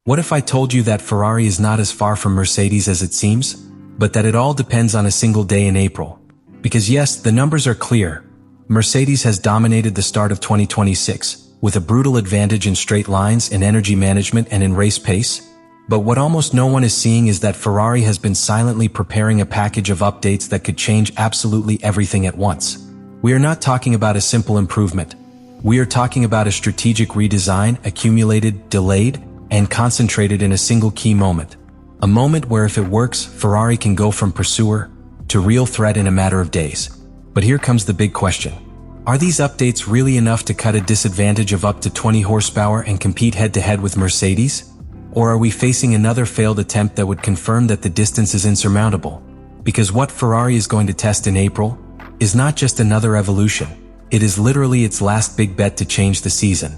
What if I told you that Ferrari is not as far from Mercedes as it seems, but that it all depends on a single day in April? Because yes, the numbers are clear. Mercedes has dominated the start of 2026, with a brutal advantage in straight lines, in energy management, and in race pace. But what almost no one is seeing is that Ferrari has been silently preparing a package of updates that could change absolutely everything at once. We are not talking about a simple improvement. We are talking about a strategic redesign, accumulated, delayed, and concentrated in a single key moment. A moment where if it works, Ferrari can go from pursuer to real threat in a matter of days. But here comes the big question. Are these updates really enough to cut a disadvantage of up to 20 horsepower and compete head-to-head with Mercedes? Or are we facing another failed attempt that would confirm that the distance is insurmountable? Because what Ferrari is going to test in April is not just another evolution. It is literally its last big bet to change the season.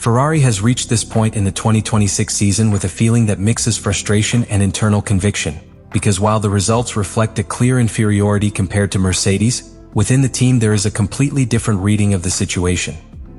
Ferrari has reached this point in the 2026 season with a feeling that mixes frustration and internal conviction. Because while the results reflect a clear inferiority compared to Mercedes, within the team there is a completely different reading of the situation.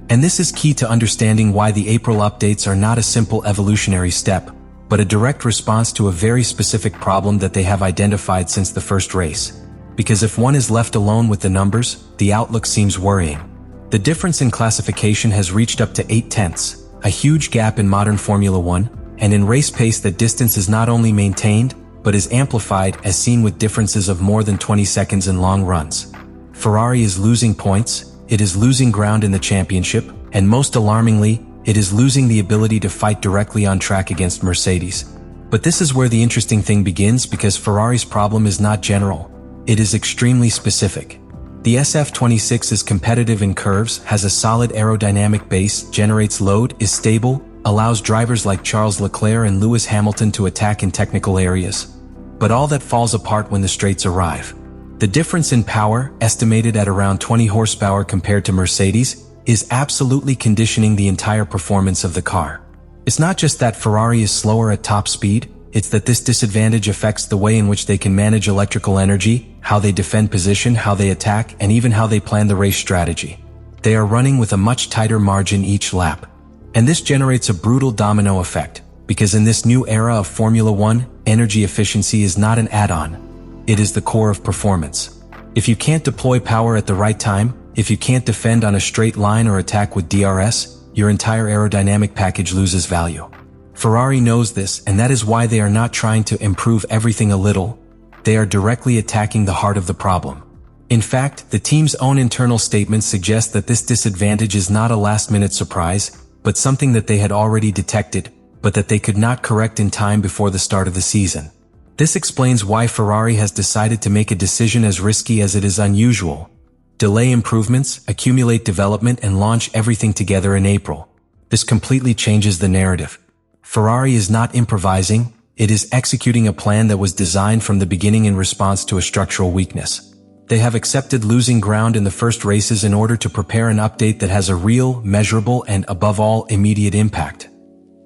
And this is key to understanding why the April updates are not a simple evolutionary step, but a direct response to a very specific problem that they have identified since the first race. Because if one is left alone with the numbers, the outlook seems worrying. The difference in classification has reached up to 0.8, a huge gap in modern Formula One, and in race pace that distance is not only maintained, but is amplified as seen with differences of more than 20 seconds in long runs. Ferrari is losing points, it is losing ground in the championship, and most alarmingly, it is losing the ability to fight directly on track against Mercedes. But this is where the interesting thing begins because Ferrari's problem is not general, it is extremely specific. The SF26 is competitive in curves, has a solid aerodynamic base, generates load, is stable, allows drivers like Charles Leclerc and Lewis Hamilton to attack in technical areas. But all that falls apart when the straights arrive. The difference in power, estimated at around 20 horsepower compared to Mercedes, is absolutely conditioning the entire performance of the car. It's not just that Ferrari is slower at top speed, it's that this disadvantage affects the way in which they can manage electrical energy, how they defend position, how they attack, and even how they plan the race strategy. They are running with a much tighter margin each lap. And this generates a brutal domino effect, because in this new era of Formula One, energy efficiency is not an add-on. It is the core of performance. If you can't deploy power at the right time, if you can't defend on a straight line or attack with DRS, your entire aerodynamic package loses value. Ferrari knows this, and that is why they are not trying to improve everything a little. They are directly attacking the heart of the problem. In fact, the team's own internal statements suggest that this disadvantage is not a last-minute surprise, but something that they had already detected, but that they could not correct in time before the start of the season. This explains why Ferrari has decided to make a decision as risky as it is unusual. Delay improvements, accumulate development, and launch everything together in April. This completely changes the narrative. Ferrari is not improvising, it is executing a plan that was designed from the beginning in response to a structural weakness. They have accepted losing ground in the first races in order to prepare an update that has a real, measurable, and above all, immediate impact.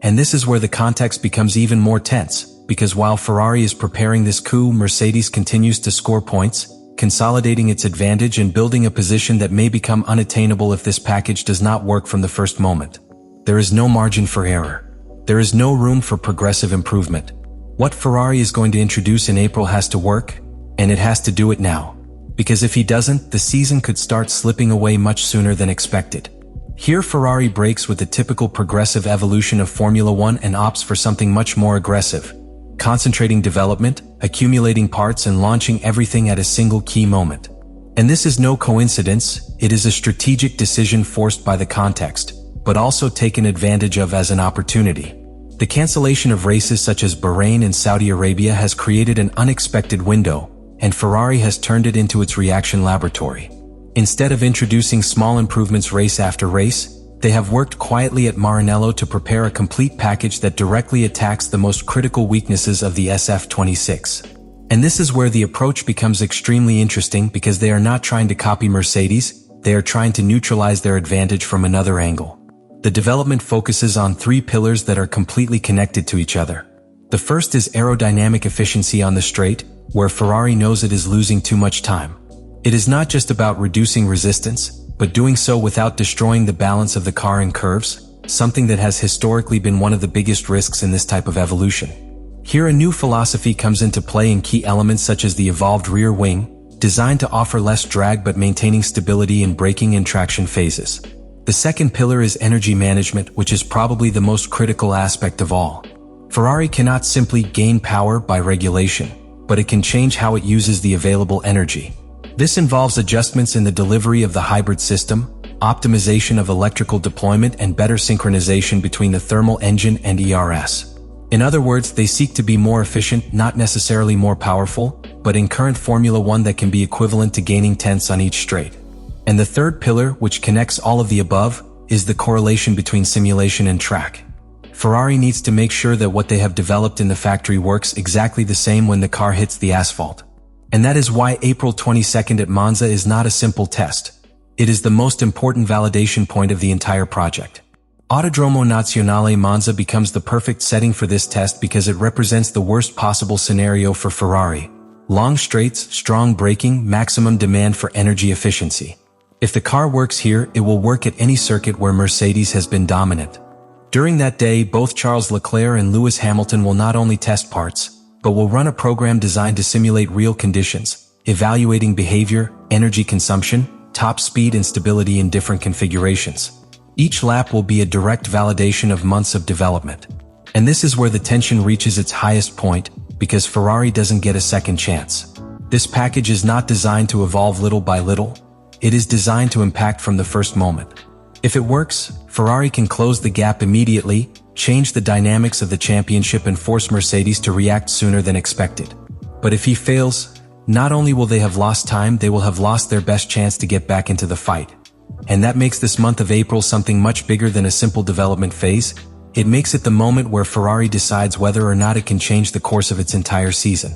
And this is where the context becomes even more tense, because while Ferrari is preparing this coup, Mercedes continues to score points, consolidating its advantage and building a position that may become unattainable if this package does not work from the first moment. There is no margin for error. There is no room for progressive improvement. What Ferrari is going to introduce in April has to work, and it has to do it now. Because if he doesn't, the season could start slipping away much sooner than expected. Here Ferrari breaks with the typical progressive evolution of Formula One and opts for something much more aggressive. Concentrating development, accumulating parts, and launching everything at a single key moment. And this is no coincidence, it is a strategic decision forced by the context, but also taken advantage of as an opportunity. The cancellation of races such as Bahrain and Saudi Arabia has created an unexpected window, and Ferrari has turned it into its reaction laboratory. Instead of introducing small improvements race after race, they have worked quietly at Maranello to prepare a complete package that directly attacks the most critical weaknesses of the SF26. And this is where the approach becomes extremely interesting because they are not trying to copy Mercedes, they are trying to neutralize their advantage from another angle. The development focuses on three pillars that are completely connected to each other. The first is aerodynamic efficiency on the straight, where Ferrari knows it is losing too much time. It is not just about reducing resistance, but doing so without destroying the balance of the car in curves. something that has historically been one of the biggest risks in this type of evolution. Here a new philosophy comes into play in key elements such as the evolved rear wing, designed to offer less drag but maintaining stability in braking and traction phases. The second pillar is energy management, which is probably the most critical aspect of all. Ferrari cannot simply gain power by regulation, but it can change how it uses the available energy. This involves adjustments in the delivery of the hybrid system, optimization of electrical deployment, and better synchronization between the thermal engine and ERS. In other words, they seek to be more efficient, not necessarily more powerful, but in current Formula One that can be equivalent to gaining tenths on each straight. And the third pillar, which connects all of the above, is the correlation between simulation and track. Ferrari needs to make sure that what they have developed in the factory works exactly the same when the car hits the asphalt. And that is why April 22nd at Monza is not a simple test. It is the most important validation point of the entire project. Autodromo Nazionale Monza becomes the perfect setting for this test because it represents the worst possible scenario for Ferrari. Long straights, strong braking, maximum demand for energy efficiency. If the car works here, it will work at any circuit where Mercedes has been dominant. During that day, both Charles Leclerc and Lewis Hamilton will not only test parts, but will run a program designed to simulate real conditions, evaluating behavior, energy consumption, top speed and stability in different configurations. Each lap will be a direct validation of months of development. And this is where the tension reaches its highest point, because Ferrari doesn't get a second chance. This package is not designed to evolve little by little. It is designed to impact from the first moment. If it works, Ferrari can close the gap immediately, change the dynamics of the championship and force Mercedes to react sooner than expected. But if he fails, not only will they have lost time, they will have lost their best chance to get back into the fight. And that makes this month of April something much bigger than a simple development phase. It makes it the moment where Ferrari decides whether or not it can change the course of its entire season.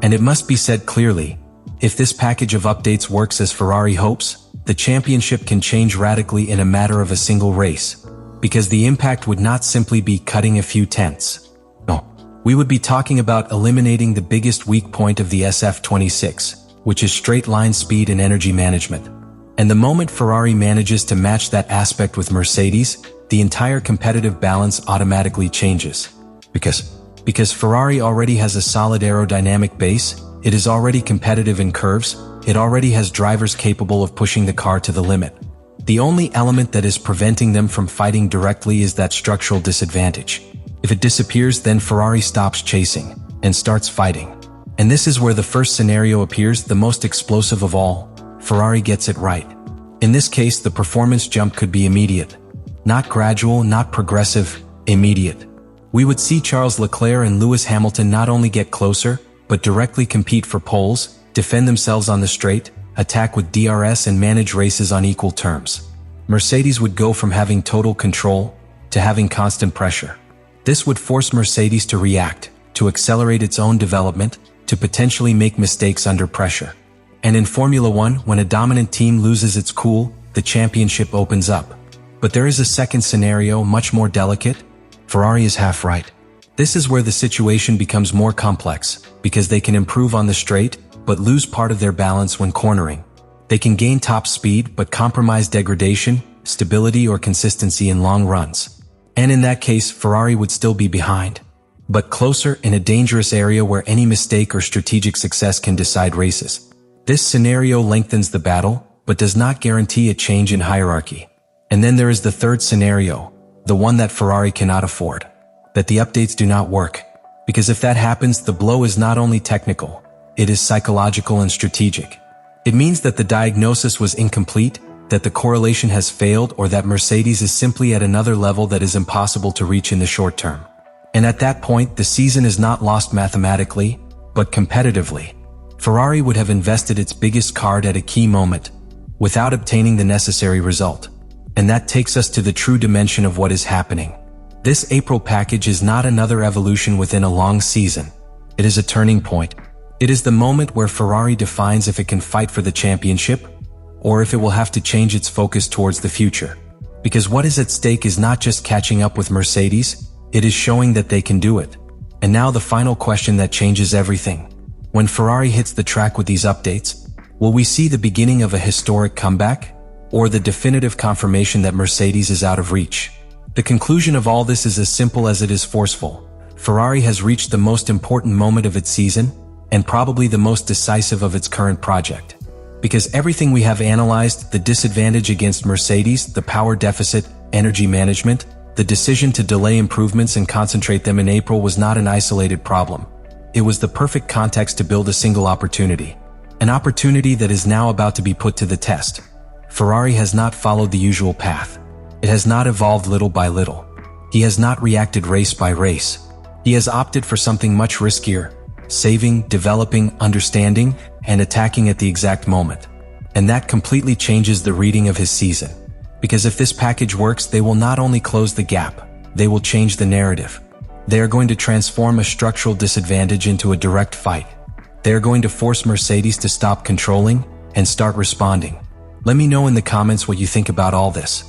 And it must be said clearly, if this package of updates works as Ferrari hopes, the championship can change radically in a matter of a single race. Because the impact would not simply be cutting a few tenths. No, we would be talking about eliminating the biggest weak point of the SF26, which is straight line speed and energy management. And the moment Ferrari manages to match that aspect with Mercedes, the entire competitive balance automatically changes. Because Ferrari already has a solid aerodynamic base, it is already competitive in curves, it already has drivers capable of pushing the car to the limit. The only element that is preventing them from fighting directly is that structural disadvantage. If it disappears, then Ferrari stops chasing and starts fighting. And this is where the first scenario appears, the most explosive of all. Ferrari gets it right. In this case, the performance jump could be immediate. Not gradual, not progressive, immediate. We would see Charles Leclerc and Lewis Hamilton not only get closer, but directly compete for poles, defend themselves on the straight, attack with DRS and manage races on equal terms. Mercedes would go from having total control to having constant pressure. This would force Mercedes to react, to accelerate its own development, to potentially make mistakes under pressure. And in Formula One, when a dominant team loses its cool, the championship opens up. But there is a second scenario, much more delicate. Ferrari is half right. This is where the situation becomes more complex, because they can improve on the straight, but lose part of their balance when cornering. They can gain top speed, but compromise degradation, stability or consistency in long runs. And in that case, Ferrari would still be behind, but closer in a dangerous area where any mistake or strategic success can decide races. This scenario lengthens the battle, but does not guarantee a change in hierarchy. And then there is the third scenario, the one that Ferrari cannot afford. That the updates do not work. Because if that happens, the blow is not only technical, it is psychological and strategic. It means that the diagnosis was incomplete, that the correlation has failed, or that Mercedes is simply at another level that is impossible to reach in the short term. And at that point, the season is not lost mathematically, but competitively. Ferrari would have invested its biggest card at a key moment, without obtaining the necessary result. And that takes us to the true dimension of what is happening. This April package is not another evolution within a long season. It is a turning point. It is the moment where Ferrari defines if it can fight for the championship, or if it will have to change its focus towards the future. Because what is at stake is not just catching up with Mercedes, it is showing that they can do it. And now the final question that changes everything. When Ferrari hits the track with these updates, will we see the beginning of a historic comeback, or the definitive confirmation that Mercedes is out of reach? The conclusion of all this is as simple as it is forceful. Ferrari has reached the most important moment of its season, and probably the most decisive of its current project. Because everything we have analyzed, the disadvantage against Mercedes, the power deficit, energy management, the decision to delay improvements and concentrate them in April was not an isolated problem. It was the perfect context to build a single opportunity. An opportunity that is now about to be put to the test. Ferrari has not followed the usual path. It has not evolved little by little. He has not reacted race by race. He has opted for something much riskier, saving, developing, understanding, and attacking at the exact moment. And that completely changes the reading of his season. Because if this package works, they will not only close the gap, they will change the narrative. They are going to transform a structural disadvantage into a direct fight. They are going to force Mercedes to stop controlling and start responding. Let me know in the comments what you think about all this.